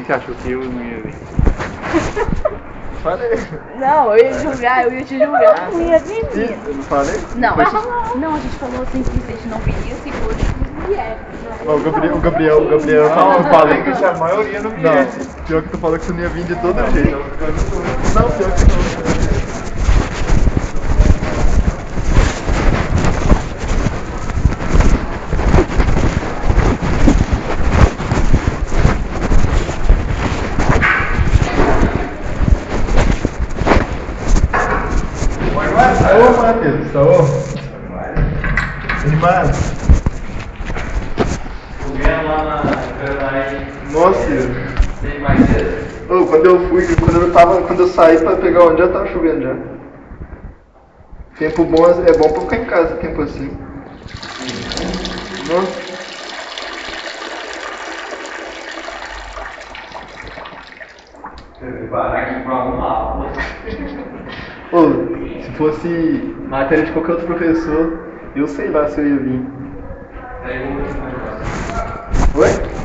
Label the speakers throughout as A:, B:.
A: você achou que eu não ia vir?
B: Falei.
C: Não, eu ia julgar, eu ia te julgar. Não ia vir.
B: Eu não falei?
C: Não, a gente falou assim que se a gente não viria, se fosse vier.
B: O Gabriel,
A: Não, eu falei que a maioria não viesse.
B: Não, pior que tu falou que tu não ia vir de todo jeito. Não, pior que não. Ô, Matheus, tá bom? Animado?
D: Chovendo lá na Carolina.
B: Nossa,
D: Tem mais cedo.
B: quando eu saí pra pegar onde já tava chovendo já. Tempo bom é bom pra ficar em casa, tempo assim. Nossa.
D: Eu vou parar aqui pra uma aula.
B: Ô, se fosse matéria de qualquer outro professor, eu sei lá se eu ia vir.
D: Pega um outro negócio.
B: Oi?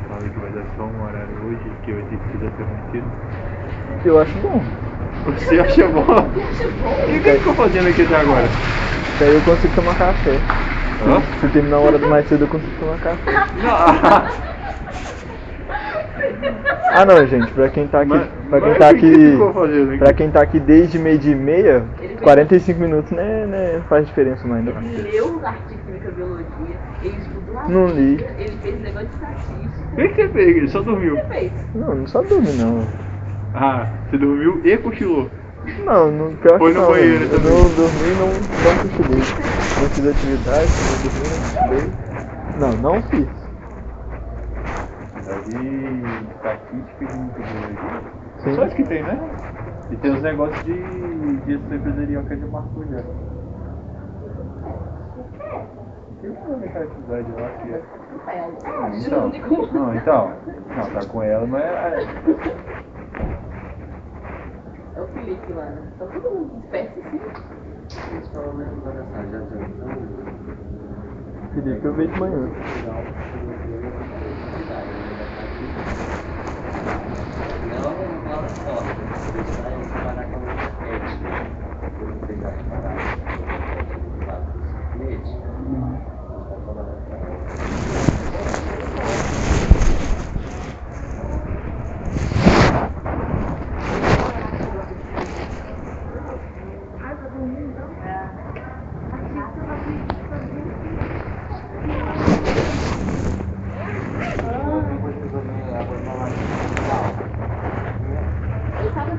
A: Fala que vai dar só um horário hoje, que vai ter que ser permitido.
B: Eu acho bom.
A: Você acha bom? E o que ficou fazendo aqui até agora?
B: Daí eu consigo tomar café.
A: Hã?
B: Se terminar uma hora mais cedo eu consigo tomar café. Ah não, gente, pra quem tá aqui. Pra quem tá aqui desde 12h30, 45 minutos né, faz diferença mais não.
C: Ele leu o artigo de microbiologia, ele estudou a
B: Não li.
C: física, ele fez negócio de estatística.
A: O que você fez? Ele só dormiu.
C: O que você fez?
B: Não só dormi não.
A: Ah, você dormiu e cochilou.
B: Não, pior
A: Foi
B: que
A: no
B: não.
A: banheiro
B: Eu
A: também.
B: não dormi, não cochilei. Não fiz atividade, não dormi, não cochilei. Não fiz.
A: De estatística e de microbiologia.
B: Sim.
A: Só isso que tem, né? E tem os negócios de gestão empresarial que a gente marcou já. Tem uma universidade lá que é. Não, tá com ela, mas é.
C: É o Felipe lá, né? Tá todo mundo esperto assim.
D: Eles falam mesmo da mensagem, já
B: Felipe, eu vejo de manhã.
D: Ela não fala só. Deixar ele parar com a ética. Por pegar e parar. Ética.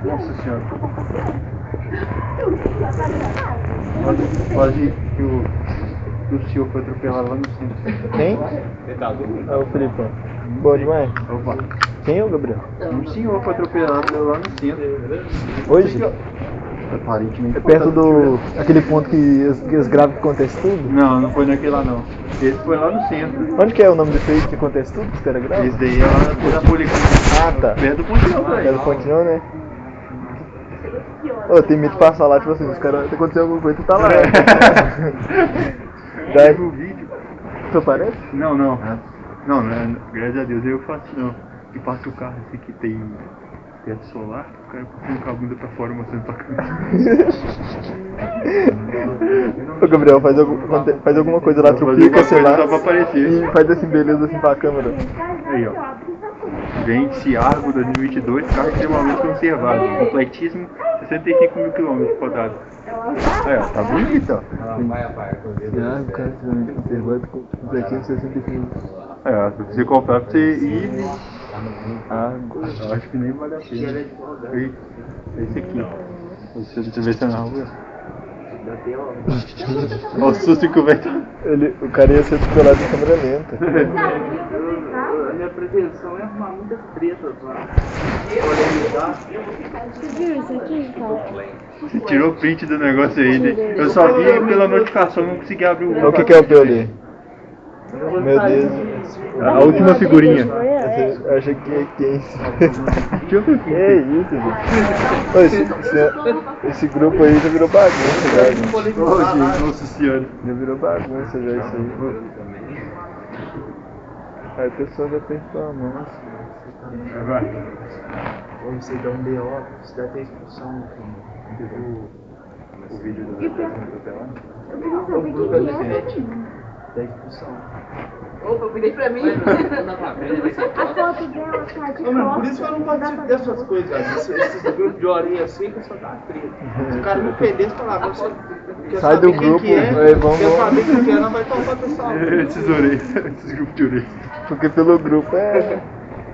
B: Nossa senhora. Pode que o senhor foi atropelado lá no centro. Quem? É o Felipão. Boa demais.
A: Opa.
B: Quem é o Gabriel?
A: Um senhor foi atropelado lá no centro.
B: Hoje?
A: Aparentemente.
B: É perto do. Aquele ponto que eles gravam que acontece tudo?
A: Não foi naquele lá não. Esse foi lá no centro.
B: Onde que é o nome desse aí que acontece tudo? Que os caras gravam?
A: Esse daí é lá na Policlínica.
B: Ah, tá.
A: Perto do Pontilhão,
B: É
A: velho.
B: do Pontilhão, né? Ô, tem medo de passar lá, tipo assim, os caras, se acontecer alguma coisa, tu tá lá. Daí
A: no vídeo.
B: tu aparece?
A: Não, não. Não, graças a Deus eu faço não. Que passa o carro assim que tem teto solar, o cara coloca a bunda pra fora mostrando pra câmera.
B: Ô Gabriel, faz alguma coisa lá, trupica, sei lá.
A: Só pra aparecer.
B: E faz assim, beleza, assim pra câmera.
A: Aí, ó. Vende-se Argo 2022, carro extremamente conservado, completíssimo, 65 mil quilômetros rodados. Aí, ó, tá bonito, ó.
D: Ela vai a par com o dedo.
B: Ah, o cara finalmente conservado com isso aqui em 65.
A: Aí, ó, se você comprar pra você ir.
B: Água.
A: Eu acho que nem vale a pena. Esse aqui. Deixa eu ver se é na rua. Olha o susto que o velho tá.
B: O cara ia ser atropelado em câmera lenta.
D: A minha pretensão é arrumar muitas tretas lá.
C: Você viu isso aqui, cara?
A: Você tirou o print do negócio aí, né? Eu só vi pela notificação, não consegui abrir o
B: O que é o P ali? Meu Deus.
A: A última figurinha.
B: Eu achei que é quem? É isso, gente. Ô, esse grupo aí já virou bagunça já, gente.
A: Nossa senhora.
B: Já virou bagunça já isso aí. Aí a pessoa já apertou a mão.
A: Vai.
D: Ou você dá um BO, você dá até expulsão.
A: O vídeo do atropelando.
C: Eu queria saber o que é.
D: Da expulsão.
C: Opa, eu virei pra mim. A foto dela tá de
E: Por isso que eu não participo dessas coisas, velho. Esses grupos de horinha assim que só dá treta. Se o cara me ofendesse, falar, você quer
B: Sai
E: saber
B: do
E: quem
B: grupo,
E: que é,
B: aí vamos-
E: quer saber quem que é, não vai tomar pessoal.
A: Esses orelhas, esses grupos de orelhas.
B: Porque pelo grupo é.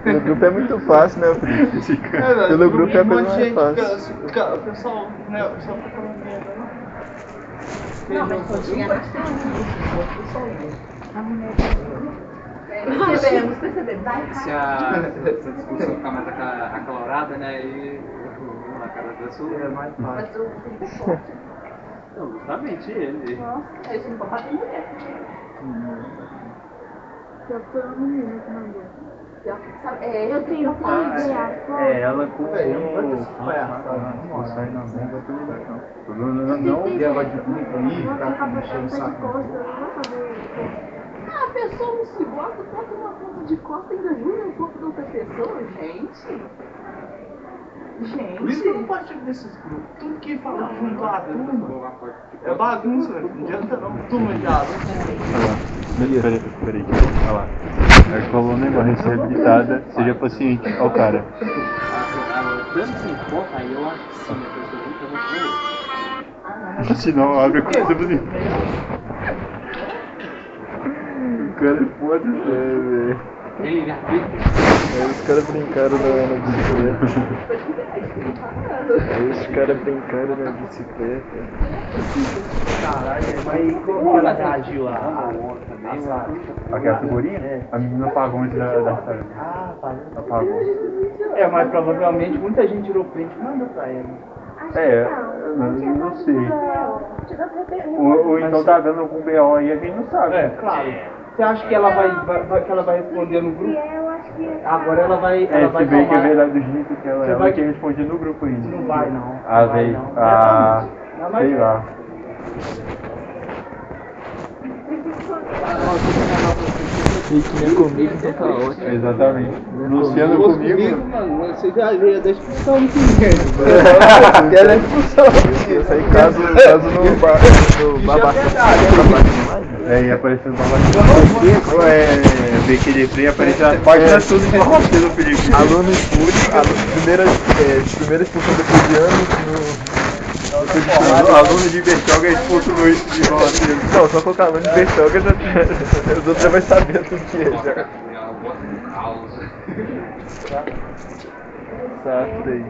B: Pelo grupo é muito fácil, né, Felipe?
A: Esse cara.
E: É, velho,
B: Pelo grupo é a
E: um monte
B: coisa
E: de
B: mais
E: gente,
B: fácil.
E: o pessoal, né, o pessoal fica falando merda, né?
C: Não, mas continha na A mulher. Percebemos. Vai,
D: Se essa discussão ficar mais acalorada, né? E na cara da pessoa.
E: É mais fácil.
D: Não, justamente ele.
C: Nossa, isso não pode bater em mulher.
F: Eu fui uma menina que mandou.
C: Eu tenho que ver a foto.
A: É, ela com
E: Não
A: sai na mão, vai ter lugar não.
F: Não,
A: Ela de comigo,
F: tá de costas, eu não vou fazer.
C: Ah, a pessoa não se gosta, bota uma foto de costa e ainda jura o corpo da outra pessoa, gente.
E: Por isso que eu não participo desses grupos. Tudo que fala junto à turma é bagunça, velho. Não adianta não. Turma de aluno.
A: Peraí. Olha lá. Aí falou, né, uma reabilitada, seja paciente. Olha o cara.
D: Tanto que importa, aí eu acho que sim, a pessoa nunca vai
A: Se não, abre a coisa bonita. O cara é foda, velho.
D: Ele já viu.
B: Aí os caras brincaram na bicicleta. Aí os caras brincaram na bicicleta.
E: Caralho, mas como ela reagiu lá?
A: Aquela figurinha? A menina apagou antes da história.
E: Ah, parou.
A: Apagou.
E: É, mas provavelmente muita gente tirou print e mandou pra ela.
A: Não sei. Ou então tá dando algum BO aí, a gente não sabe.
E: É, claro. Você acha que ela vai responder no grupo?
F: Eu acho que.
E: Agora ela vai
A: Se bem que é
E: tomar-
A: verdade do jeito que ela
E: Você
A: é,
E: vai-
A: ela tinha respondido no grupo ainda.
E: Não vai, não.
A: Ah,
E: Não vai,
A: velho.
E: não.
A: Ah,
E: Não, mas-
A: sei lá.
B: Riquinha comigo, então tá ótimo.
A: Exatamente. Luciano comigo.
E: Mano, você já ia dar expulsão no primeiro.
B: Quero a expulsão. Isso aí, caso no babaca.
A: É, ia aparecendo babacão. BQD ia aparecendo as páginas tudo de roteiro, Felipe.
B: Aluno expulso, primeira expulsão depois de anos
A: Aluno de Bertoga é expulso no eixo de roteiro.
B: Não, só colocar aluno de Bertoga, os outros já vai saber tudo que é já. Exato aí.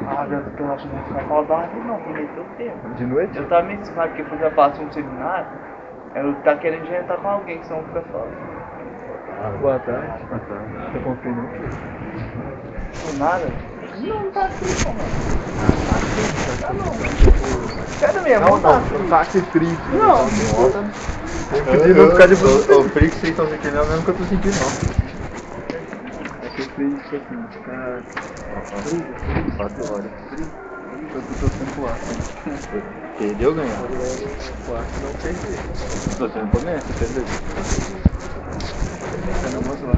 E: Ah, eu acho que não ficar saudável não, que nem todo tempo.
B: De noite?
E: Eu tava me ensinando que eu já faço um seminário, eu tá querendo jantar com alguém, senão fica sozinho.
B: Boa tarde. Você confia não?
E: Por nada? Não tá assim, mano. Sério mesmo, não tá assim.
B: Táxi frio.
E: Não,
B: Podia não ficar de boa.
A: O frio que vocês estão sentindo é o mesmo que eu tô sentindo, não.
B: Achei frio isso aqui, cara. 4 horas. Eu tô torcendo pro ar. Perdeu ou ganhou? O ar não perdeu. Tô torcendo pro ganhar, você perdeu. Tá no moço lá.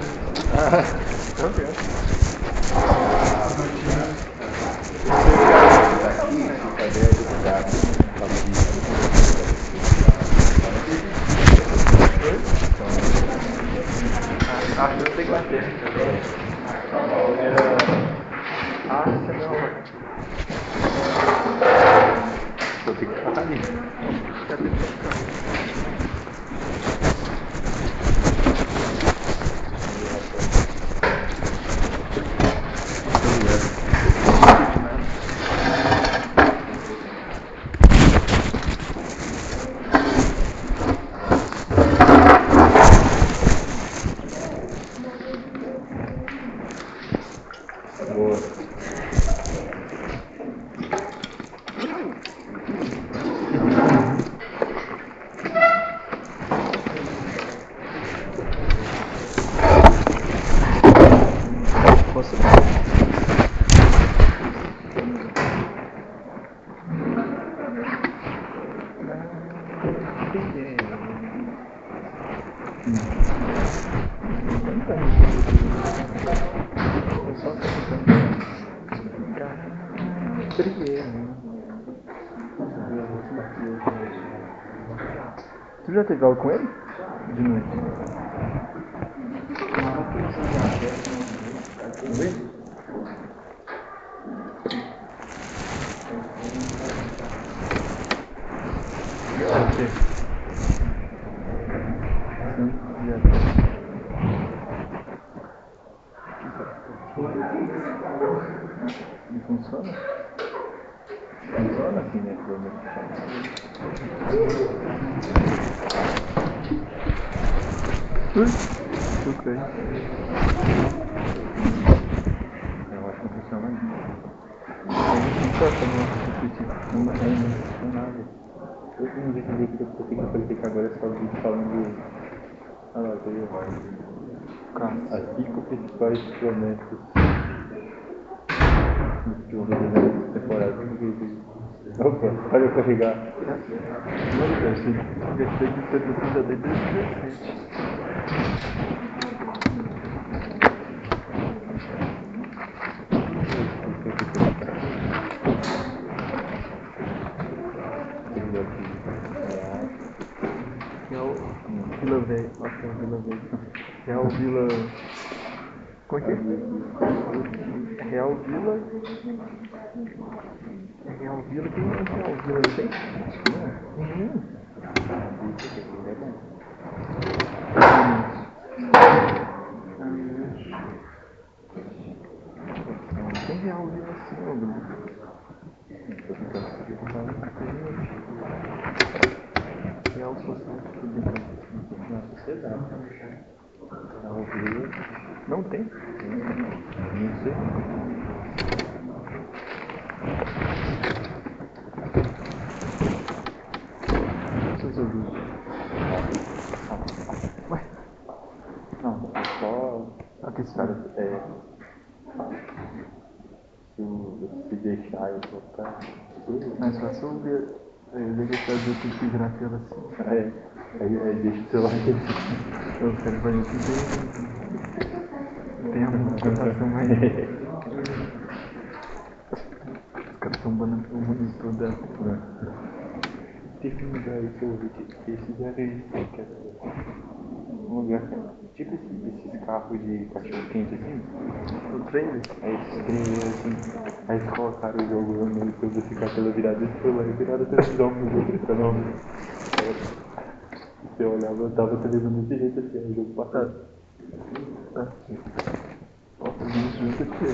E: acho que eu sei que vai ter.
B: Ah, não. Você já teve aula com ele? De noite. Vamos ver? Não funciona? Funciona assim, né? Ok. Eu acho que não funciona ainda. Não tem nada. Eu tenho um vídeo que eu tenho que qualificar agora, é só o vídeo falando. Ah lá, tem as 5 principais promessas de uma temporada. Opa, olha eu carregar. Não, eu sei que você precisa desde 2017. Vila Velha. Nossa, Vila Velha. Real Vila. Como é que é? Real Vila. Real Vila, quem é Real Vila? Não tem? Não tem Real Vila assim, ó, Bruno. Real Sociedade. Na sociedade. Real Vila. Não tem? Não sei. Ué? Não, é só. Aqui esse cara se deixar eu botar. Mas só se eu ver. Eu deixar de ter que virar a tela assim. Aí deixa o celular aqui. Eu quero fazer isso tem uma cotação mais. Os caras estão banando o monitor dela. Teve um lugar aí que eu vi que esses areias que era um lugar tipo esses carros de cachorro quente assim. O trailer? Aí esses trailers assim. Aí eles colocaram o jogo no meio todo esse tela virada e foi lá e viraram a televisão no jogo desse canal. Você olhava, eu tava televisão desse jeito assim, o jogo passado. Ó, o vídeo junto aqui.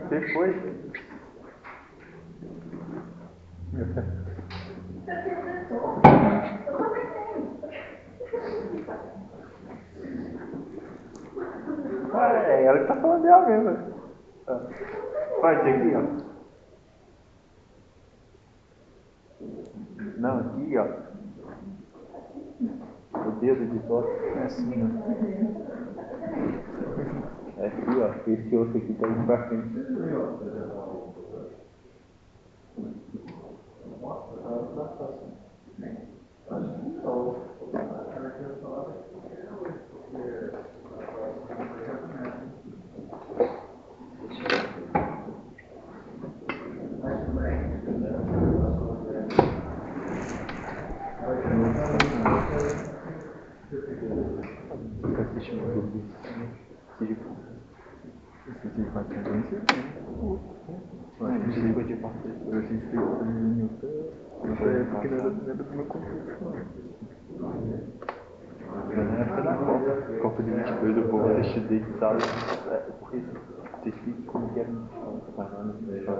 B: Você foi? É ela que tá falando dela mesmo. Faz isso aqui, ó. Não, aqui, ó. O dedo de toque é assim, ó. É aqui, ó. Esse osso aqui tá indo pra frente. Fica assistindo o jogo. Esse de paciência. Eu achei que de paciência. Eu achei que foi nessa época que não era do meu contexto. Na época da Copa de 22 eu vou assistir desde sábado. Porque vocês ficam como que era parando desde o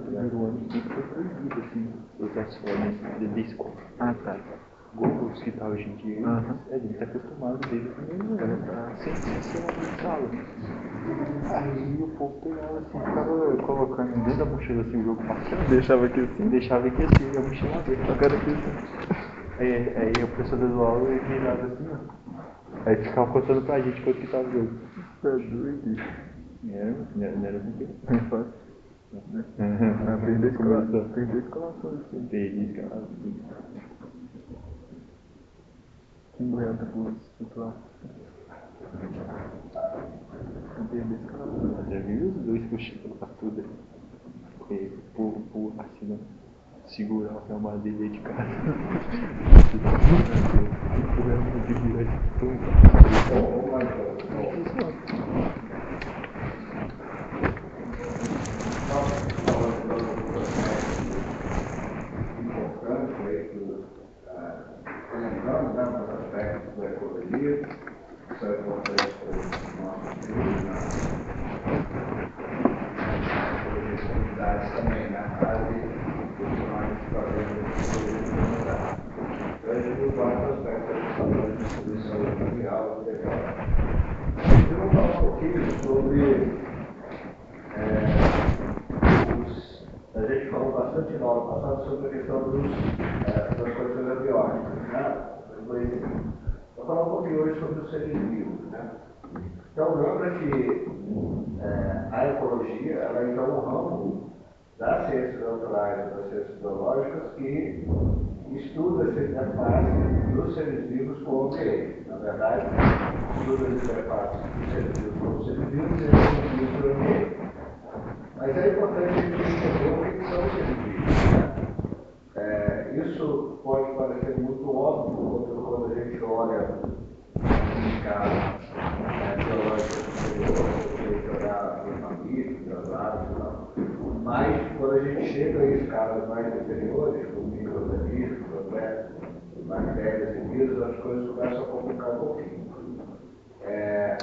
B: primeiro ano que foi proibido assim, os ações de escola. Ah, tá. Gols que tá hoje em dia, a gente tá acostumado desde o primeiro ano, sempre ser uma sala. Aí o povo pegava assim, ficava colocando dentro da mochila assim o jogo passando. Deixava aqui assim? Deixava aqui assim, a mochila aberta. Agora aqui assim. Aí o professor dando aula e virava assim, ó. Aí ficava contando pra gente quanto que tava o jogo. Tá doido? Não era muito fácil. Aprender escalação assim. Aprender escalação. 50 por estrutural.
A: Já viu os dois puxando pra tudo ali? E por assim, né? Segurar a armadilha de casa. Empurrando de virar de tumba.
G: Importante aí que lembrando, né, os aspectos da ecologia, que são importantes para os nossos filhos, na ecologia de comunidades também, na base do que nós fazemos na ecologia de comunidade. Então, a gente viu vários aspectos da distribuição ambiental e legal. Eu vou falar um pouquinho sobre a gente falou bastante na aula passada sobre a questão das condições abióticas, né? Vou falar um pouquinho hoje sobre os seres vivos, né? Então, lembra que a ecologia ela é então um ramo das ciências naturais e das ciências biológicas que estuda essa interface dos seres vivos com o ambiente. Na verdade, estuda as interfaces dos seres vivos com os seres vivos e dos seres vivos do ambiente. Mas é importante a gente entender o que são os seres vivos. Isso pode parecer muito óbvio quando a gente olha em escala biológica superior, a gente olhar os mamíferos, as aves e tal. Mas quando a gente chega em escalas mais inferiores, como micro-organismos, bactérias e vírus, as coisas começam a complicar um pouquinho.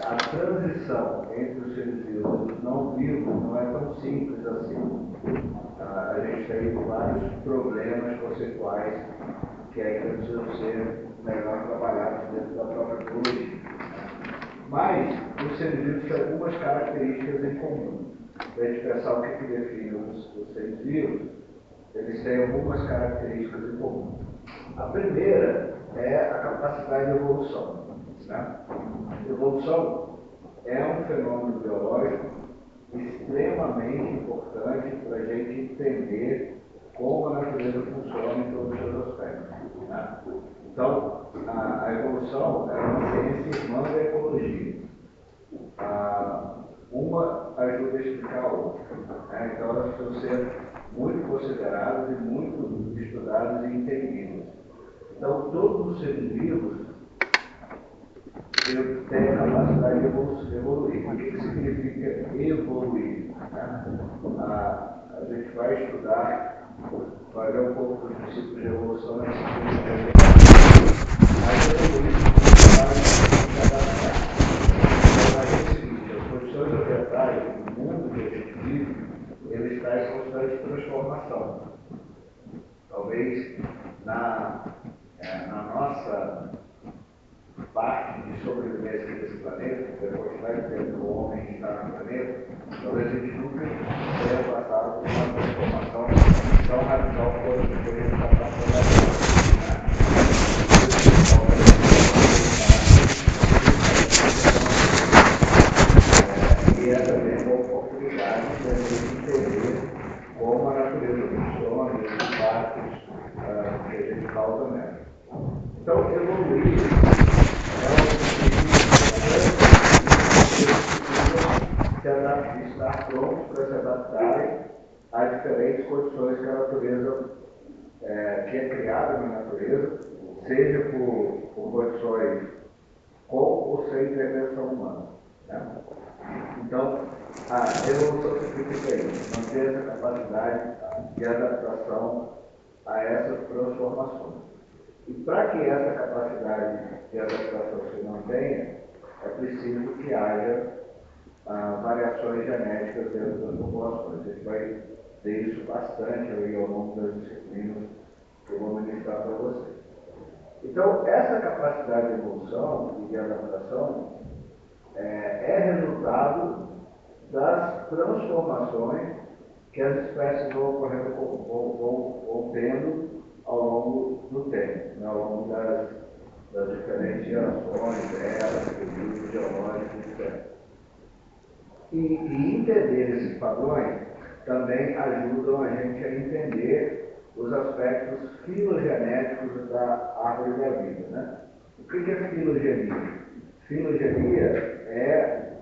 G: A transição entre os seres vivos e os não vivos não é tão simples assim. A gente tem vários problemas conceituais que ainda precisam ser melhor trabalhados dentro da própria biologia. Mas os seres vivos têm algumas características em comum. Para a gente pensar o que define os seres vivos, eles têm algumas características em comum. A primeira é a capacidade de evolução. Né? Evolução é um fenômeno biológico extremamente importante para a gente entender como a natureza funciona em todos os seus aspectos. Né? Então, a evolução é uma ciência irmã da ecologia. Uma ajuda a explicar a outra. Né? Então, elas precisam ser muito consideradas e muito estudadas e entendidas. Então, todos os seres vivos tem a capacidade de evoluir. O que significa evoluir? Né? A gente vai estudar, vai ver um pouco dos princípios de evolução na disciplina. Mas evoluir vai se adaptar. Então, é o seguinte, as condições ambientais, o mundo que a gente vive, ele está em constante transformação. Talvez na nossa parte de sobrevivência desse planeta, da quantidade de tempo que o homem está no planeta, talvez a gente nunca tenha passado por uma transformação tão radical quanto a gente está passando agora. E é também uma oportunidade de a gente entender como a natureza funciona, os impactos que a gente causa nela. Então, evoluir estar prontos para se adaptarem a diferentes condições que a natureza, que é criada na natureza, seja por condições com ou sem intervenção humana. Né? Então, a evolução significa isso, manter essa capacidade de adaptação a essas transformações. E para que essa capacidade de adaptação se mantenha, é preciso que haja variações genéticas dentro das populações. A gente vai ver isso bastante ao longo das disciplinas que eu vou ministrar para vocês. Então, essa capacidade de evolução e de adaptação é resultado das transformações que as espécies vão tendo ao longo do tempo, né? Ao longo das diferentes gerações, eras, períodos geológicos, etc. E entender esses padrões também ajudam a gente a entender os aspectos filogenéticos da árvore da vida. Né? O que é filogenia? Filogenia é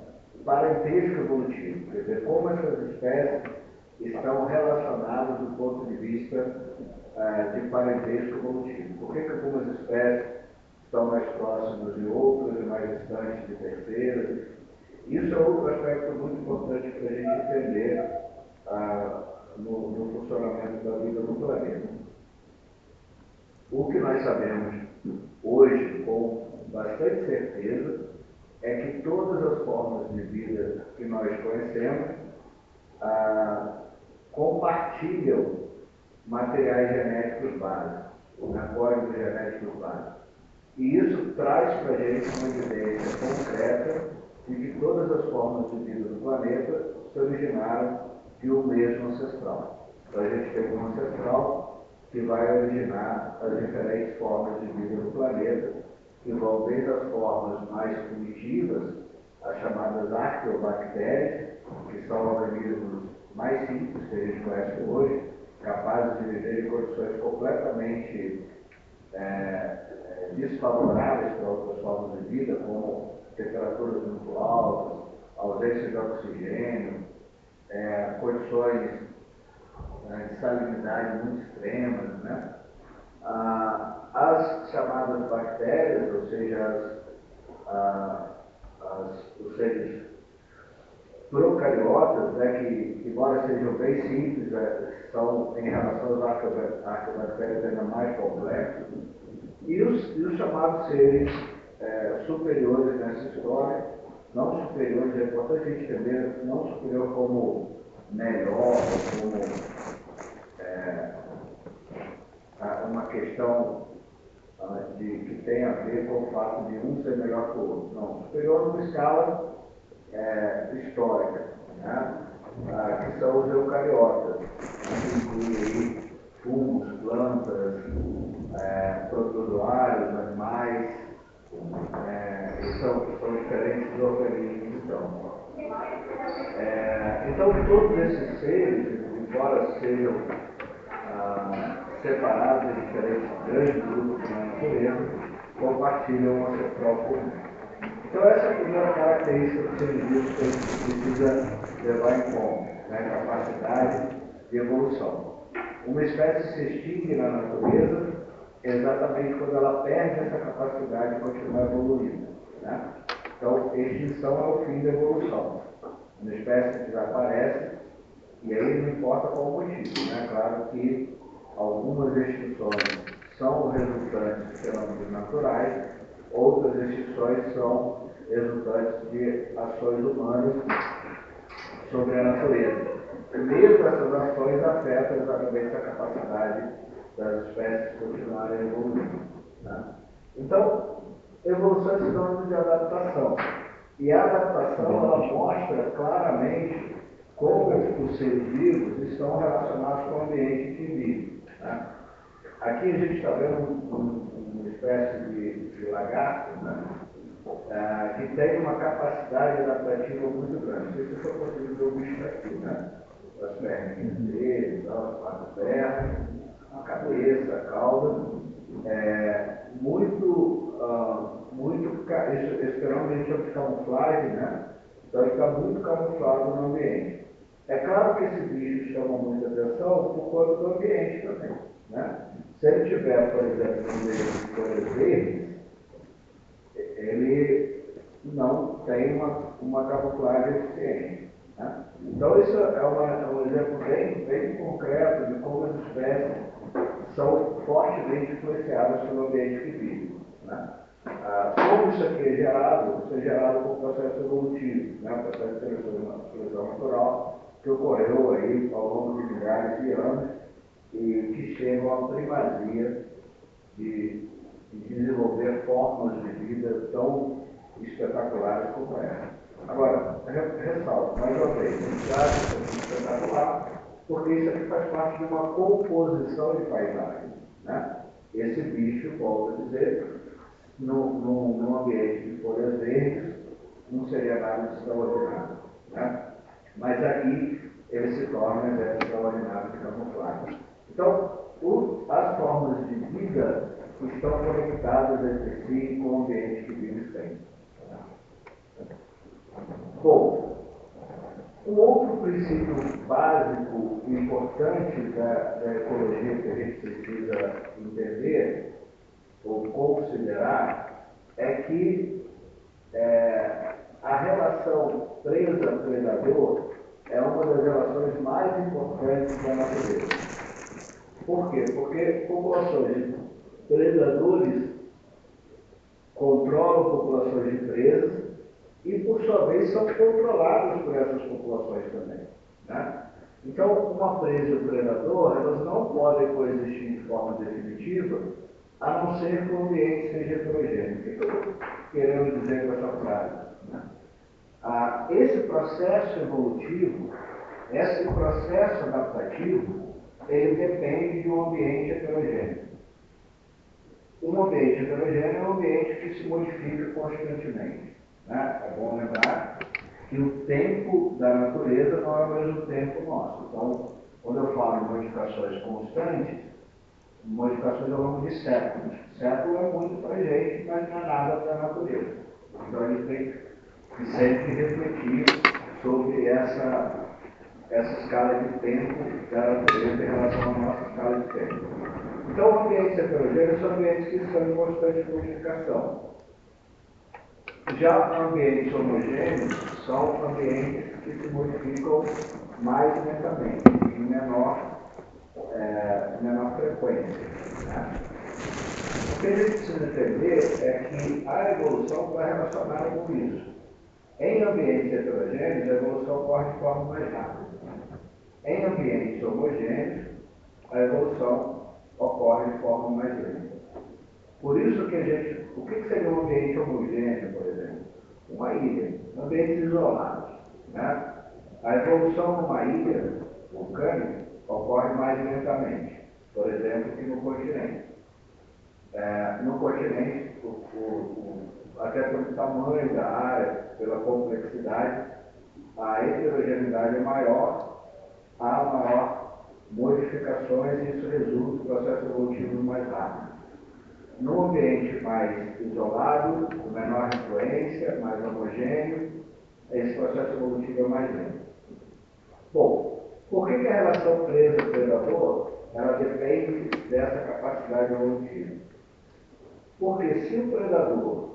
G: parentesco evolutivo, quer dizer, como essas espécies estão relacionadas do ponto de vista de parentesco evolutivo. Por que algumas espécies estão mais próximas de outras e mais distantes de terceiras? Isso é outro aspecto muito importante para a gente entender no funcionamento da vida no planeta. O que nós sabemos hoje, com bastante certeza, é que todas as formas de vida que nós conhecemos compartilham materiais genéticos básicos, códigos genéticos básicos. E isso traz para a gente uma evidência concreta de que todas as formas de vida do planeta se originaram de um mesmo ancestral. Então a gente tem um ancestral que vai originar as diferentes formas de vida do planeta, que vão desde as formas mais primitivas, as chamadas arqueobactérias, que são organismos mais simples que a gente conhece hoje, capazes de viver em condições completamente desfavoráveis para outras formas de vida, como temperaturas muito altas, ausência de oxigênio, condições de salinidade muito extremas, né? As chamadas bactérias, ou seja, os seres procariotas, né, que embora sejam bem simples, são em relação às arqueobactérias ainda mais complexos, e os chamados seres superiores nessa história, não superiores, é importante a gente entender, não superior como melhor, como uma questão que tem a ver com o fato de um ser melhor que o outro. Não, superior numa escala histórica, né? Que são os eucariotas, que incluem fungos, plantas, protozoários, animais, e são diferentes organismos. Então, todos esses seres, embora sejam separados em diferentes grandes grupos na natureza, compartilham um ancestral comum. Então, essa é a primeira característica do ser vivo que a gente precisa levar em conta, né? A capacidade de evolução. Uma espécie se extingue na natureza exatamente quando ela perde essa capacidade de continuar evoluindo, né? Então, extinção é o fim da evolução. Uma espécie que desaparece, e aí não importa qual o motivo, né? Claro que algumas extinções são resultantes de fenômenos naturais, outras extinções são resultantes de ações humanas sobre a natureza. E mesmo essas ações afetam exatamente a capacidade das espécies continuarem evoluindo, né? Então, evolução é sinônimo de adaptação. E a adaptação, ela mostra claramente como os seres vivos estão relacionados com o ambiente que vive, né? Aqui a gente está vendo uma espécie de lagarto, né? Que tem uma capacidade adaptativa muito grande. Não sei se eu consigo ver o bicho aqui, né? As perninhas dele, as quatro pernas, a cabeça, a cauda. Esse fenômeno a gente chama de camuflagem, né? Então ele está muito camuflado no ambiente. É claro que esse bicho chama muita atenção por conta do ambiente também, né? Se ele tiver, por exemplo, no meio de folhas verdes, ele não tem uma camuflagem eficiente, né? Então isso é um exemplo bem concreto de como as espécies são fortemente influenciadas pelo ambiente que vivem, né? Como isso aqui é gerado? Isso é gerado por processo evolutivo, né? Processo de seleção natural que ocorreu aí ao longo de milhares de anos e que chegam à primazia de desenvolver formas de vida tão espetaculares como essa. Agora, ressalto, mais uma vez, a gente acha isso espetacular porque isso aqui faz parte de uma composição de paisagem, né? Esse bicho, volto a dizer, num ambiente de folhas verdes, não seria nada de extraordinário, né? Mas aqui ele se torna extraordinário de camuflagem. Então, as formas de vida estão conectadas entre si com o ambiente que vive sempre. Bom, um outro princípio básico e importante da ecologia que a gente precisa entender ou considerar é que a relação presa-predador é uma das relações mais importantes da natureza. Por quê? Porque populações de predadores controlam populações de presas e, por sua vez, são controlados por essas populações também. Né? Então, uma presa e um predador, elas não podem coexistir de forma definitiva, a não ser que o ambiente seja heterogêneo. O que eu estou querendo dizer com essa frase? Né? Esse processo evolutivo, esse processo adaptativo, ele depende de um ambiente heterogêneo. Um ambiente heterogêneo é um ambiente que se modifica constantemente. Né? É bom lembrar que o tempo da natureza não é o mesmo tempo nosso. Então, quando eu falo em modificações constantes, modificações ao longo de séculos. Século é muito para a gente, mas não é nada para a natureza. Então, a gente tem que sempre refletir sobre essa escala de tempo da natureza em relação à nossa escala de tempo. Então, ambientes heterogêneos são ambientes que estão em constante modificação. Já ambientes homogêneos são ambientes que se modificam mais lentamente, em menor frequência. Né? O que a gente precisa entender é que a evolução está relacionada com isso. Em ambientes heterogêneos, a evolução ocorre de forma mais rápida. Em ambientes homogêneos, a evolução ocorre de forma mais lenta. Por isso que o que seria um ambiente homogêneo, por exemplo? Uma ilha, ambientes isolados. Né? A evolução numa ilha vulcânica ocorre mais lentamente, por exemplo, que no continente. No continente, até pelo tamanho da área, pela complexidade, a heterogeneidade é maior, há maior modificações e isso resulta em processos evolutivos mais rápidos. No ambiente mais isolado, com menor influência, mais homogêneo, esse processo evolutivo é mais lento. Bom, por que a relação presa-predador ela depende dessa capacidade evolutiva? Porque se o predador,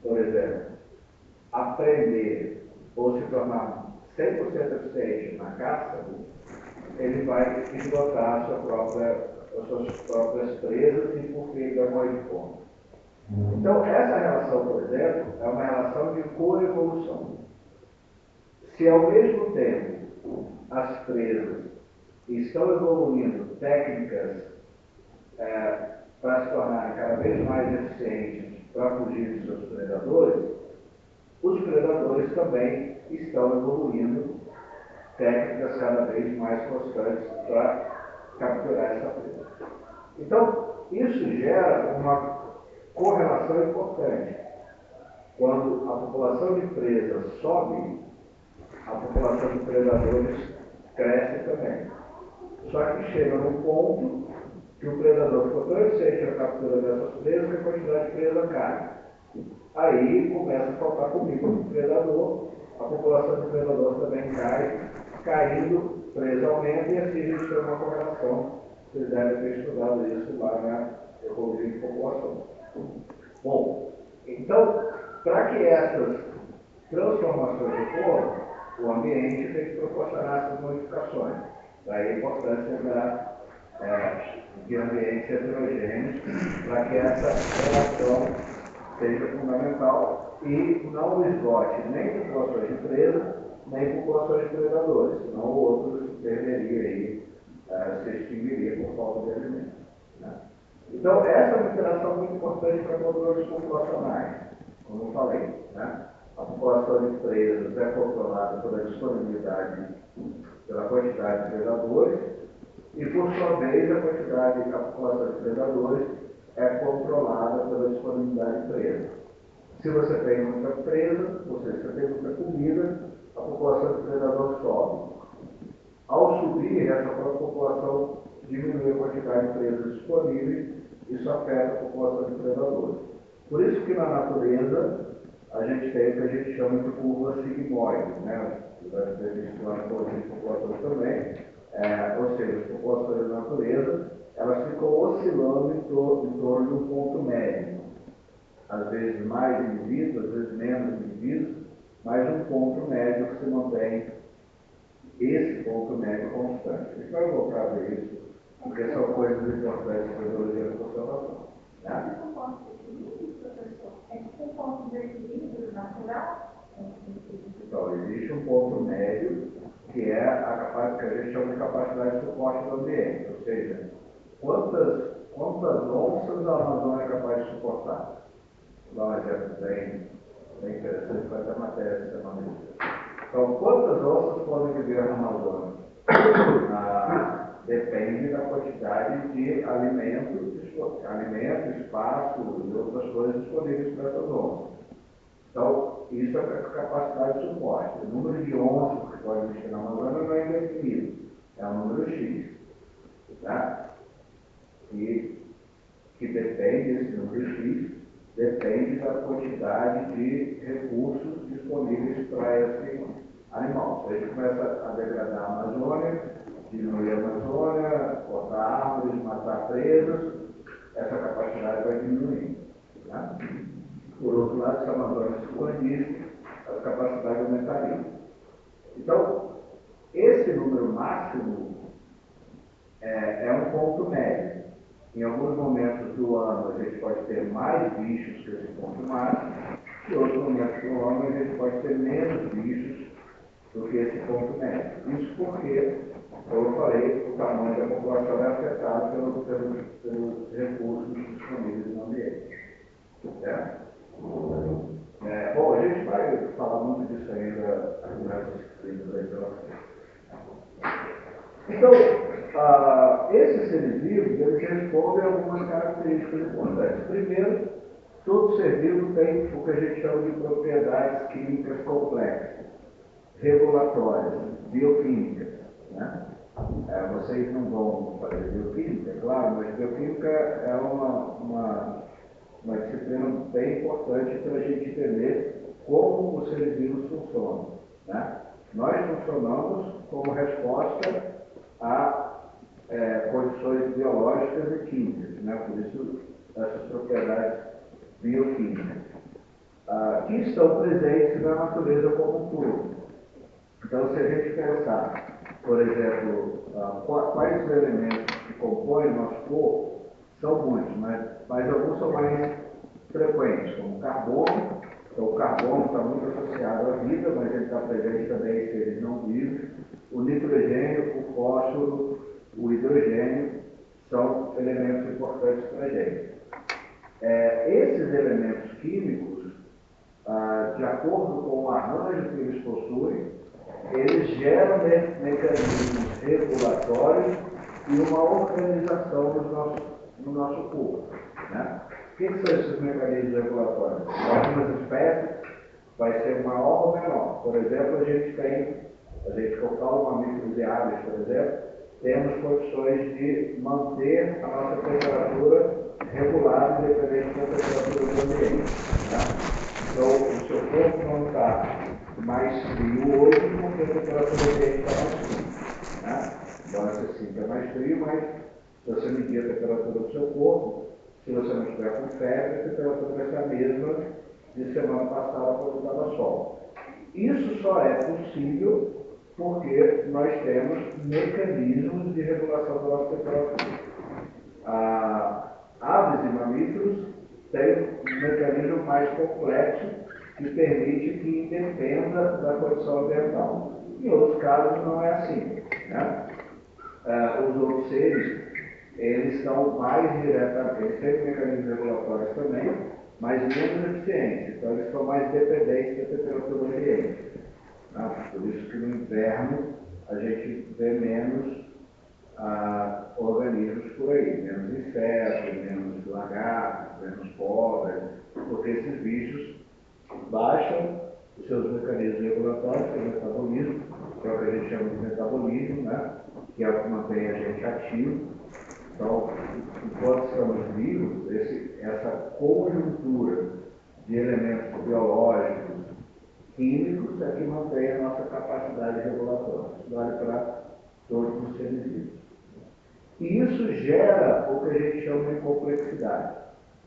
G: por exemplo, aprender ou se tornar 100% eficiente na caça, ele vai esgotar as suas próprias presas e por fim vai morrer de fome. Então, essa relação, por exemplo, é uma relação de coevolução. Se ao mesmo tempo as presas estão evoluindo técnicas para se tornarem cada vez mais eficientes para fugir de seus predadores, os predadores também estão evoluindo técnicas cada vez mais constantes para capturar essa presa. Então, isso gera uma correlação importante. Quando a população de presas sobe, a população de predadores cresce também. Só que chega num ponto que o predador ficou tão eficiente na captura dessas presas que a quantidade de presa cai. Aí começa a faltar comida para o predador, a população de predador também cai, caindo, presa aumenta e assim a gente tem uma correlação. Vocês devem ter estudado isso lá na ecologia de população. Bom, então, para que essas transformações ocorram, o ambiente tem que proporcionar essas modificações. Daí a importância de ambientes heterogêneos para que essa relação seja fundamental e não esgote nem populações de presa, nem populações de predadores, senão o outro se perderia aí, se extinguiria por falta de alimento. Né? Então, essa é uma interação muito importante para controles populacionais, como eu falei. Né? A população de presas é controlada pela disponibilidade, pela quantidade de predadores, e por sua vez a população de predadores é controlada pela disponibilidade de presa. Se você tem muita presa, ou seja, se você tem muita comida, a população de predador sobe. Ao subir, essa própria população diminui a quantidade de presas disponíveis isso afeta a população de predadores. Por isso que na natureza a gente tem o que a gente chama de curva sigmoide, né? Deve ter visto lá na ecologia de populações também. Ou seja, as populações da natureza, elas ficam oscilando em torno de um ponto médio. Às vezes mais indivíduos, às vezes menos indivíduos, mas um ponto médio que se mantém esse ponto médio constante. A gente vai voltar a ver isso, porque são coisas importantes para a biologia da conservação. Né?
F: Esse ponto de equilíbrio, professor, é tipo um ponto de equilíbrio natural?
G: Então, existe um ponto médio, que é a capacidade que a gente chama de capacidade de suporte do ambiente, ou seja, quantas onças a Amazônia é capaz de suportar. Vou dar um exemplo bem interessante, vai ter matéria de semana. Então, quantas onças podem viver na Amazônia? Depende da quantidade de alimento, espaço e outras coisas disponíveis para essas onças. Então, isso é a capacidade de suporte. O número de onças que pode existir na Amazônia não é indefinido, é um número X. Tá? E que depende, esse número X, depende da quantidade de recursos disponíveis para esse animal. Se a gente começa a degradar a Amazônia, diminuir a Amazônia, cortar árvores, matar presas, essa capacidade vai diminuir. Tá? Por outro lado, se a Amazônia se expandisse, as capacidades aumentariam. Então, esse número máximo é um ponto médio. Em alguns momentos do ano, a gente pode ter mais bichos que esse ponto máximo, e em outros momentos do ano, a gente pode ter menos bichos do que esse ponto médio. Isso porque, como eu falei, o tamanho da população é afetado pelos recursos disponíveis no ambiente. Certo? Bom, a gente vai falar muito disso ainda nessas disciplinas aí pela frente. Então, esses seres vivos, eles respondem a algumas características importantes. Primeiro, todo ser vivo tem o que a gente chama de propriedades químicas complexas, regulatórias, bioquímicas. Né? Vocês não vão fazer bioquímica, claro, mas bioquímica é uma disciplina bem importante para a gente entender como os seres vivos funcionam. Né? Nós funcionamos como resposta a condições biológicas e químicas, né? Por isso essas propriedades bioquímicas, que estão presentes na natureza como um todo. Então, se a gente pensar, por exemplo, quais os elementos que compõem o nosso corpo, são muitos, mas alguns são mais frequentes, como o carbono. Então, o carbono está muito associado à vida, mas ele está presente também em seres não vivos. O nitrogênio, o fósforo, o hidrogênio são elementos importantes para a gente. Esses elementos químicos, de acordo com o arranjo que eles possuem, eles geram mecanismos regulatórios e uma organização no nosso corpo. Né? O que são esses mecanismos regulatórios? Algumas espécies vai ser maior ou menor. Por exemplo, a gente for falar mamíferos e aves, por exemplo, temos condições de manter a nossa temperatura regulada independente da temperatura do ambiente. Né? Então, o seu corpo não está mais frio hoje porque a temperatura do ambiente está mais fria. Né? Embora você sinta mais frio, mas se você medir a temperatura do seu corpo, se você não estiver com febre, a temperatura vai ser a mesma de semana passada quando estava sol. Isso só é possível porque nós temos mecanismos de regulação da nossa temperatura. Aves e mamíferos têm um mecanismo mais complexo que permite que independa da condição ambiental. Em outros casos não é assim. Né? Os outros seres, eles estão mais diretamente, eles têm mecanismos regulatórios também, mas menos eficientes. Então eles são mais dependentes da temperatura do ambiente. Por isso que no inverno a gente vê menos organismos por aí, menos insetos, menos lagartos, menos cobras, porque esses bichos baixam os seus mecanismos regulatórios, que é o metabolismo, que é o que a gente chama de metabolismo, né? Que é o que mantém a gente ativo, Então, enquanto estamos vivos, essa conjuntura de elementos biológicos, químicos, é que mantém a nossa capacidade regulatória. Isso vale para todos os seres vivos. E isso gera o que a gente chama de complexidade.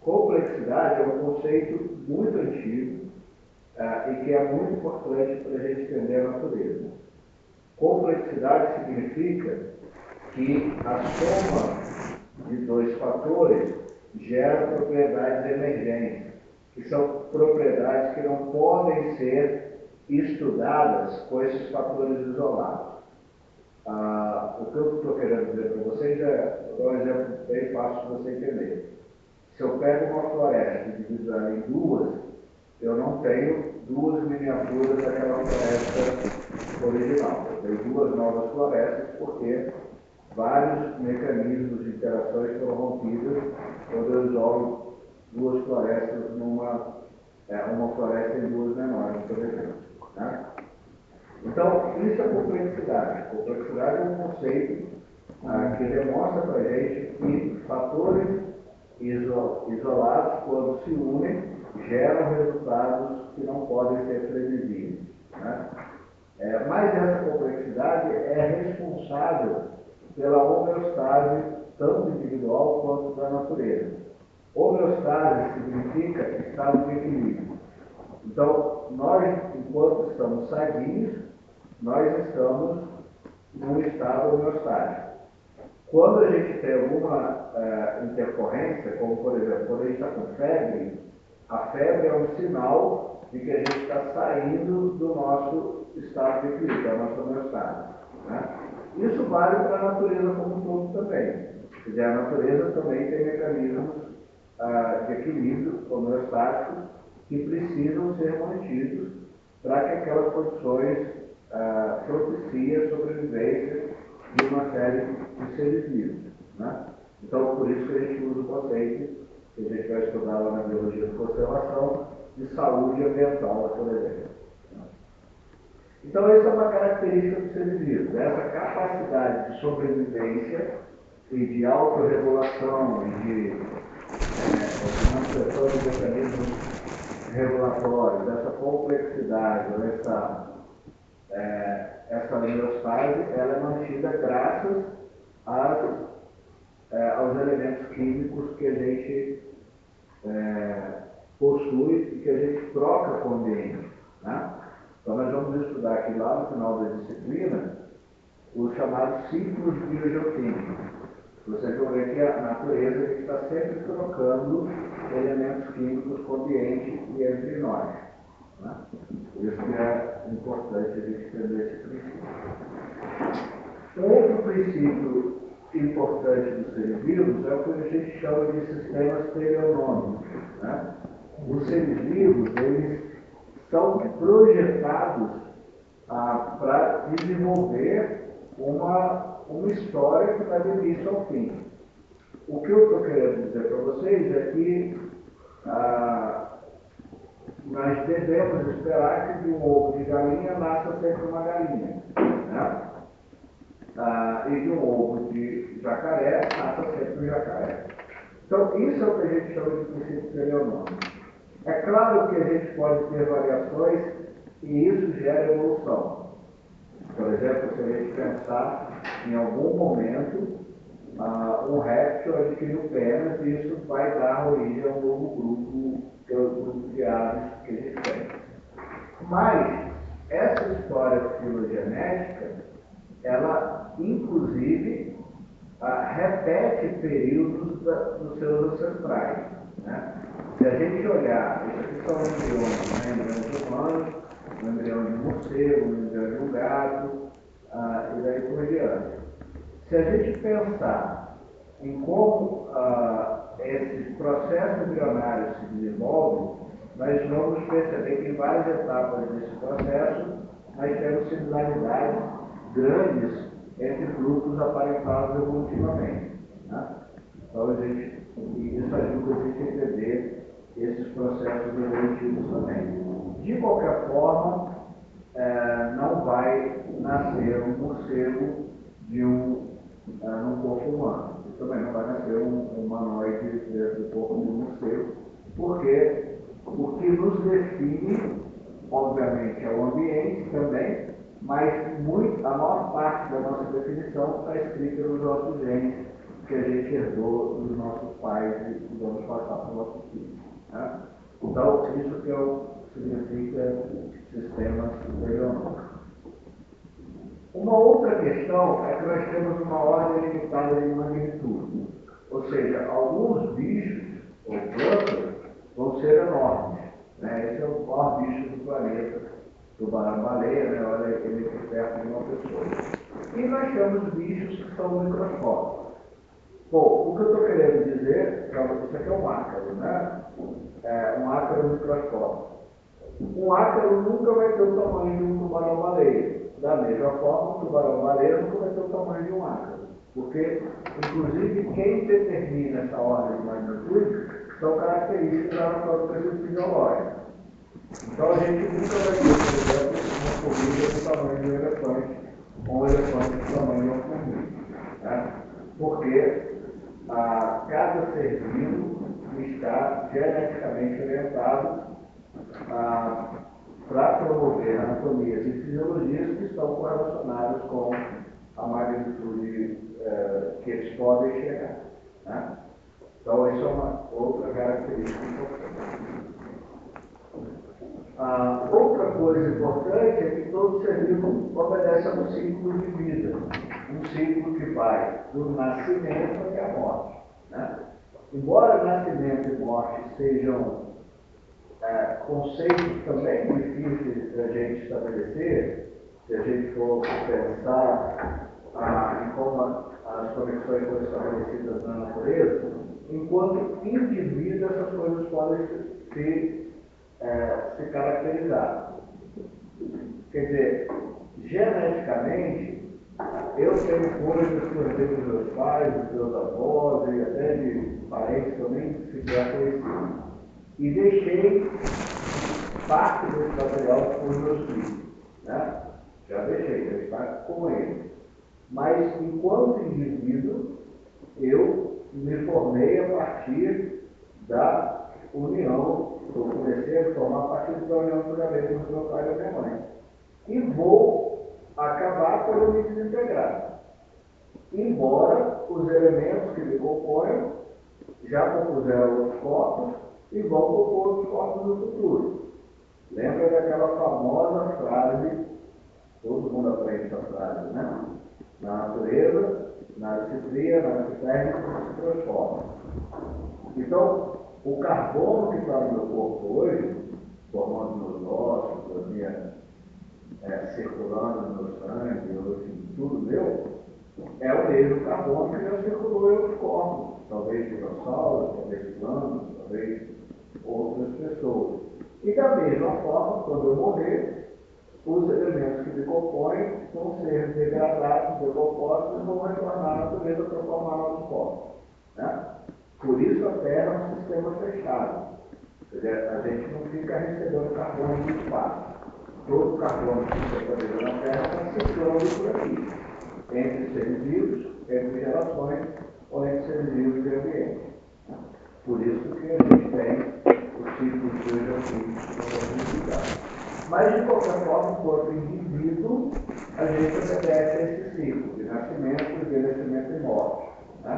G: Complexidade é um conceito muito antigo e que é muito importante para a gente entender a natureza. Complexidade significa que a soma de dois fatores gera propriedades emergentes, que são propriedades que não podem ser estudadas com esses fatores isolados. O que eu estou querendo dizer para vocês é um exemplo bem fácil de você entender. Se eu pego uma floresta e divido ela em duas, eu não tenho duas miniaturas daquela floresta original. Eu tenho duas novas florestas porque vários mecanismos de interações foram rompidos quando eu isolo duas florestas uma floresta em duas menores, por exemplo. Né? Então, isso é complexidade. Complexidade é um conceito que demonstra para a gente que fatores isolados, quando se unem, geram resultados que não podem ser previsíveis. Né? Mas essa complexidade é responsável pela homeostase, tanto individual quanto da natureza. Homeostase significa estado de equilíbrio. Então, nós, enquanto estamos sadios, nós estamos num estado homeostático. Quando a gente tem alguma intercorrência, como por exemplo, quando a gente está com febre, a febre é um sinal de que a gente está saindo do nosso estado de equilíbrio, da nossa homeostase. Né? Isso vale para a natureza como um todo também. Quer dizer, a natureza também tem mecanismos de equilíbrio homeostáticos que precisam ser mantidos para que aquelas condições propiciem a sobrevivência de uma série de seres vivos. Né? Então, por isso que a gente usa o conceito que a gente vai estudar lá na biologia de conservação de saúde ambiental, por exemplo. Então, essa é uma característica dos seres vivos, essa capacidade de sobrevivência e de autorregulação e de manutenção de mecanismos regulatórios, essa complexidade, essa homeostase, ela é mantida graças aos elementos químicos que a gente possui e que a gente troca com o ambiente. Né? Então nós vamos estudar aqui lá no final da disciplina os chamados ciclos biogeoquímicos. Vocês vão ver que a natureza está sempre trocando elementos químicos com o ambiente e entre nós. Né? Por isso que é importante a gente entender esse princípio. Outro princípio importante dos seres vivos é o que a gente chama de sistemas teleonômicos. Né? Os seres vivos, eles são projetados para desenvolver uma história que vai do início ao fim. O que eu estou querendo dizer para vocês é que nós devemos esperar que de um ovo de galinha nasça sempre uma galinha. Né? E de um ovo de jacaré nasça sempre um jacaré. Então, isso é o que a gente chama de princípio teleonômico. É claro que a gente pode ter variações e isso gera evolução. Por exemplo, se a gente pensar em algum momento um réptil adquiriu penas e isso vai dar origem a um novo grupo, que é o grupo de aves que a gente tem. Mas essa história filogenética, ela inclusive repete períodos dos seus ancestrais. Né? Se a gente olhar, isso aqui são embriões, né? Embriões humanos, um embrião de morcego, um embrião de um gato, e daí por diante. Se a gente pensar em como esses processos embrionários se desenvolvem, nós vamos perceber que em várias etapas desse processo nós temos similaridades grandes entre grupos aparentados evolutivamente. Né? Então, isso ajuda a gente a entender esses processos evolutivos também. De qualquer forma, não vai nascer um morcego num corpo humano. também não vai nascer um humanoide dentro do corpo de um morcego, porque o que nos define, obviamente, é o ambiente também, mas a maior parte da nossa definição está escrita nos nossos genes, que a gente herdou dos nossos pais e vamos passar para os nossos filhos. Né? Então, isso que significa sistema superior. Uma outra questão é que nós temos uma ordem limitada de magnitude. Ou seja, alguns bichos ou plantas vão ser enormes. Né? Esse é o maior bicho do planeta, tubarão-baleia, né? Olha ele aqui perto de uma pessoa. E nós temos bichos que são microscópicos. Bom, o que eu estou querendo dizer, isso aqui é um ácaro, né? Um ácaro microscópico. Um ácaro nunca vai ter o tamanho de um tubarão-baleia. Da mesma forma, o tubarão-baleia nunca vai ter o tamanho de um ácaro. Porque, inclusive, quem determina essa ordem de magnitude são características anatómicas e fisiológicas. Então, a gente nunca vai ter, por exemplo, uma formiga do tamanho de um elefante, ou um elefante do tamanho de uma formiga. Né? Porque cada ser vivo está geneticamente orientado para promover anatomias e fisiologias que estão correlacionadas com a magnitude que eles podem chegar. Né? Então, isso é uma outra característica importante. Outra coisa importante é que todo ser vivo obedece a um ciclo de vida. Um ciclo que vai do nascimento até a morte. Né? Embora nascimento e morte sejam conceitos também difíceis da gente estabelecer, se a gente for pensar em como as conexões foram estabelecidas na natureza, enquanto indivíduo essas coisas podem se caracterizar. Quer dizer, geneticamente, eu tenho coisas que eu herdei dos meus pais, dos meus avós e até de parentes que eu nem sequer conheci. E deixei parte desse material para os meus filhos. Né? Já deixei, já está com eles. Mas, enquanto indivíduo, eu me formei a partir da união, eu comecei a formar a partir da união que eu já veio com meu pai e da minha mãe. E vou acabar por eu me desintegrar. Embora os elementos que me compõem já compuseram outros corpos e vão compor outros corpos no futuro. Lembra daquela famosa frase, todo mundo aprende essa frase, né? Na natureza, nada se cria, nada se perde, nada se transforma. Então, o carbono que está no meu corpo hoje, formando meus ossos, a minha, circulando no meu sangue, enfim, tudo meu, é o mesmo carbono que já circulou em outros corpos. Talvez dinossauros, talvez plantas, talvez outras pessoas. E da mesma forma, quando eu morrer, os elementos que me compõem vão ser degradados, decompostos e vão retornar à natureza para formar novos corpos. Né? Por isso a Terra é um sistema fechado. Quer dizer, a gente não fica recebendo carbono do espaço. Todo o carbono que fica presente na Terra está circulando por aqui. Entre seres vivos, entre gerações, ou entre seres vivos e ambiente. Por isso que a gente tem o ciclo de geofísico. Mas, de qualquer forma, enquanto indivíduo, a gente obedece a esse ciclo de nascimento, envelhecimento e morte. Né?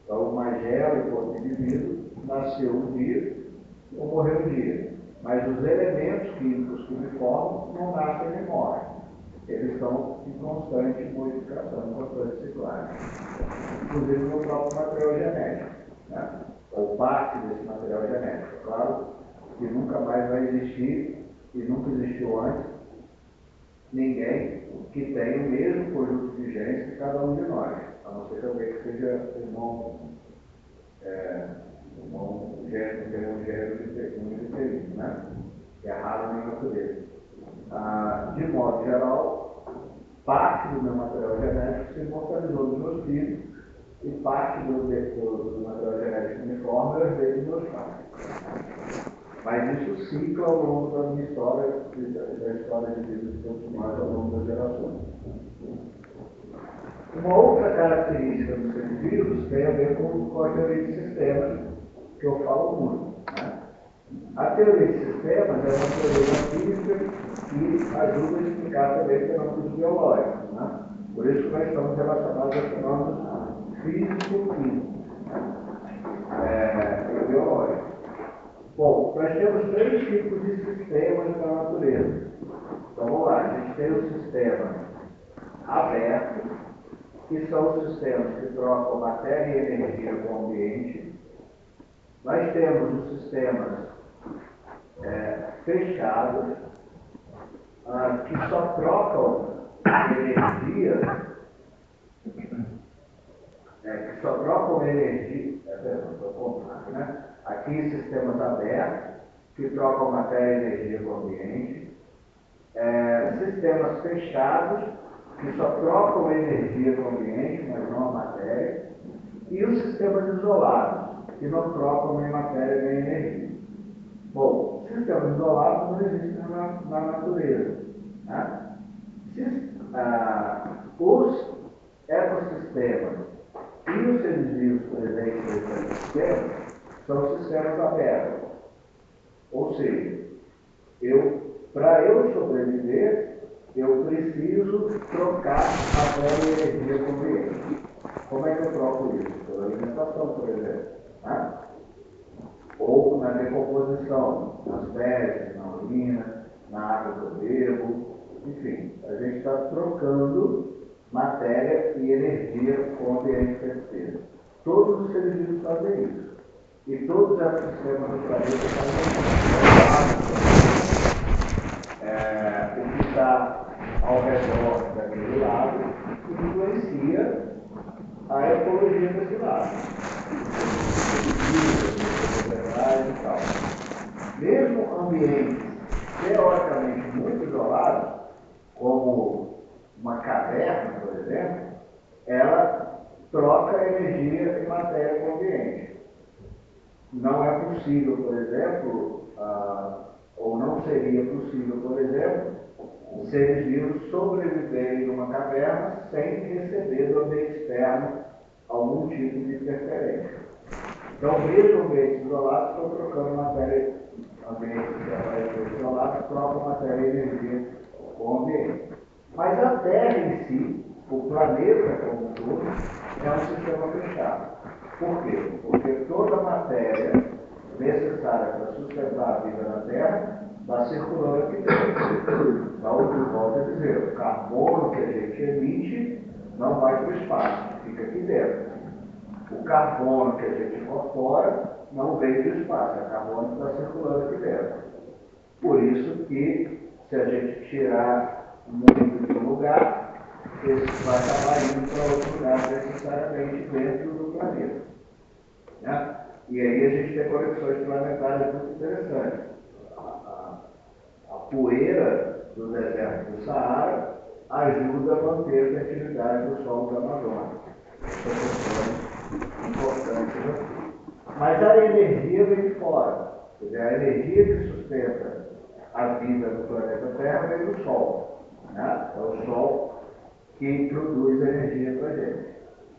G: Então, o Magela, enquanto indivíduo, nasceu um dia ou morreu um dia. Mas os elementos químicos que me formam não nascem nem morrem. Eles estão em constante modificação, em constante ciclagem. Inclusive no próprio material genético. Né? Ou parte desse material genético. Claro que nunca mais vai existir, e nunca existiu antes, ninguém que tenha o mesmo conjunto de genes que cada um de nós, a não ser que alguém que seja irmão gênero uterino, né? Que é raro na natureza. De modo geral, parte do meu material genético se imortalizou dos meus filhos e parte do material genético que me forma eu herdei dos meus pais. Mas isso cicla ao longo da minha história e da história de vida de todos nós ao longo das gerações. Uma outra característica dos seres vivos tem a ver com a teoria de sistemas, que eu falo muito. Né? A teoria de sistemas é uma teoria da física que ajuda a explicar também fenômenos biológicos. Né? Por isso que nós estamos relacionados a fenômenos físico-químicos e biológicos. Bom, nós temos 3 tipos de sistemas na natureza. Então vamos lá, a gente tem os sistemas abertos, que são os sistemas que trocam matéria e energia com o ambiente. Nós temos os sistemas fechados, que só trocam energia, né? Aqui sistemas abertos, que trocam matéria e energia com o ambiente. Sistemas fechados, que só trocam energia com o ambiente, mas não a matéria. E os sistemas isolados, que não trocam nem matéria nem energia. Bom, sistemas isolados não existem na natureza. Né? Os ecossistemas e os seres vivos presentes nesses ecossistemas são sistemas abertos. Ou seja, para eu sobreviver, eu preciso trocar matéria e energia com o ambiente. Como é que eu troco isso? Pela alimentação, por exemplo. Né? Ou na decomposição, nas fezes, na urina, na água que eu bebo. Enfim, a gente está trocando matéria e energia com o ambiente terceiro. Todos os seres vivos fazem isso. E todos os ecossistemas do planeta fazem isso. O que está ao redor daquele lado influencia a ecologia desse lado. E tal. Mesmo ambientes teoricamente muito isolados, como uma caverna, por exemplo, ela troca energia e matéria com o ambiente. Não é possível, por exemplo, ou não seria possível, por exemplo, seres vivos sobreviverem numa caverna sem receber do ambiente externo algum tipo de interferência. Então, mesmo ambientes isolados estão trocando matéria, ambientes isolados trocam matéria e energia com o ambiente. Mas a Terra em si, o planeta como um todo, é um sistema fechado. Por quê? Porque toda a matéria necessária para sustentar a vida na Terra está circulando aqui dentro. Então, eu volto a dizer, o carbono que a gente emite não vai para o espaço, fica aqui dentro. O carbono que a gente incorpora não vem do espaço, é carbono que está circulando aqui dentro. Por isso que, se a gente tirar muito de um lugar, esse vai acabar indo para outro lugar necessariamente dentro do planeta. Né? E aí a gente tem conexões planetárias muito interessantes. A poeira do deserto do Saara ajuda a manter a fertilidade do solo da Amazônia. São questões importantes aqui. Mas a energia vem de fora. Quer dizer, a energia que sustenta a vida do planeta Terra vem do Sol. Né? É o Sol que produz energia para a gente.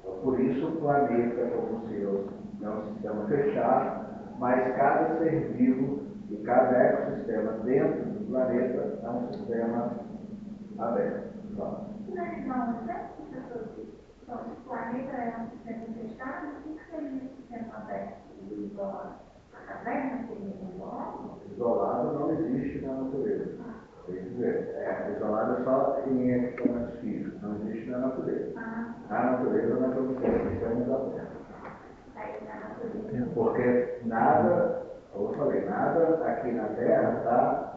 G: Então, por isso o planeta, como se é um sistema fechado, mas cada ser vivo e cada ecossistema dentro do planeta é um sistema aberto.
F: Não, então, se o planeta é um sistema fechado, o que seria um sistema aberto e isolado? A caverna seria isolado?
G: Isolado não existe na natureza. Quer dizer, isolado é só em equipamentos físicos, não existe na natureza. Na natureza nós vamos ter sistemas abertos. Porque nada, como eu falei, nada aqui na Terra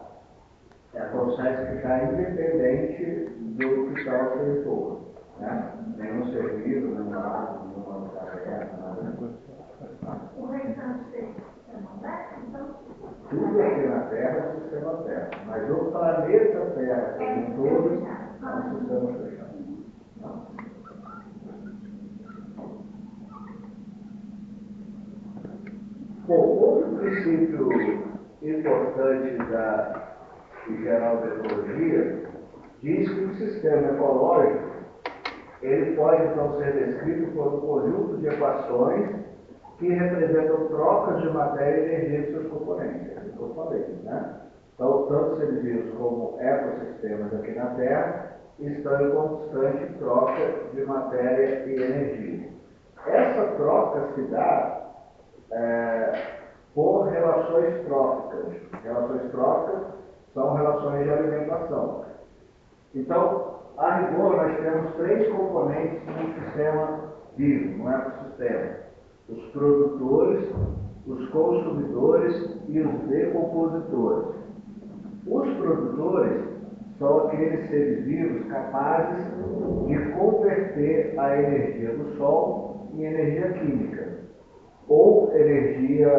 G: consegue ficar independente do que está ao seu entorno. Né? Nenhum ser vivo, nenhum lago, nenhuma caverna, nada.
F: O restante seria sistema aberto, então?
G: Tudo aqui na Terra é um sistema aberto, mas o planeta Terra como um todo é um sistema fechado. Bom, outro princípio importante em geral da ecologia diz que o sistema ecológico ele pode então ser descrito por um conjunto de equações que representam trocas de matéria e energia de seus componentes, é o que eu falei, né? Então, tanto seres vivos como ecossistemas aqui na Terra estão em constante troca de matéria e energia. Essa troca se dá por relações tróficas. Relações tróficas são relações de alimentação. Então, a rigor, nós temos 3 componentes no sistema vivo, no ecossistema: os produtores, os consumidores e os decompositores. Os produtores são aqueles seres vivos capazes de converter a energia do Sol em energia química, ou energia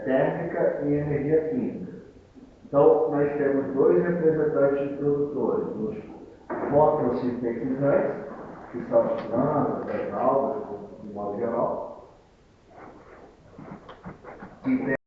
G: térmica em energia química. Então, nós temos 2 representantes de produtores: os fotossintetizantes, que são as plantas, as algas, de modo geral, que tem